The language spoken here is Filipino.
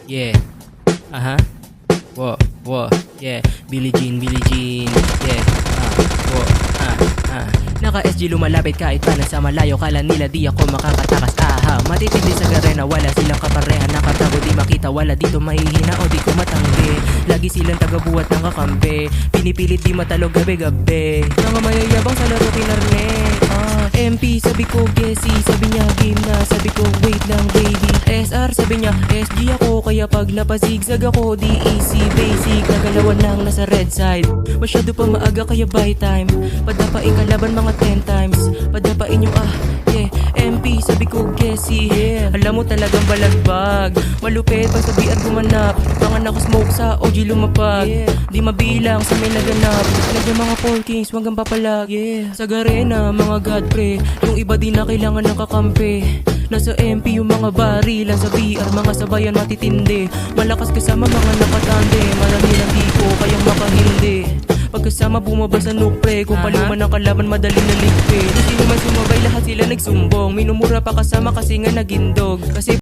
Yeah. Whoa, whoa, yeah. Billie Jean, yeah. Whoa, Naka-SG lumalapit kahit pa nasa malayo. Kala nila di ako makakatakas, matitindi sa garena, wala silang kapareha. Nakatago di makita, wala dito mahihina o di ko matanggi. Lagi silang tagabuhat ng kakampi, pinipilit di matalog gabi-gabi. Mga mayayabang sa laro kinarne. MP sabi ko Gessi, sabi niya game na, sabi ko wait lang baby. SR sabi niya SG ako, kaya pag napazigzag ako di easy basic. Nagalawan lang nasa red side, masyado pa maaga kaya buy time. Padapain kalaban mga 10 times, padapain yung yeah. MP sabi ko Gessi, yeah. Alam mo talagang balagbag, malupit pag sabihan gumanap. Pangan ako smoke sa OG lumapag, yeah. Di mabilang sa may naganap. Lagyan mga 4 kings, wag kang papalag, yeah. Sa garena mga god pre, yung iba di na kailangan ng kakampi. Nasa MP yung mga barilan, sa BR mga sabayan matitindi. Malakas kasama mga nakatande, marami lang di ko kayang makahindi. Pagkasama bumaba sa nukre, kung paluman ang kalaban madaling naligpit. Kung sino man sumabay lahat sila nagsumbong, minumura pa kasama kasi nga nagindog. Kasi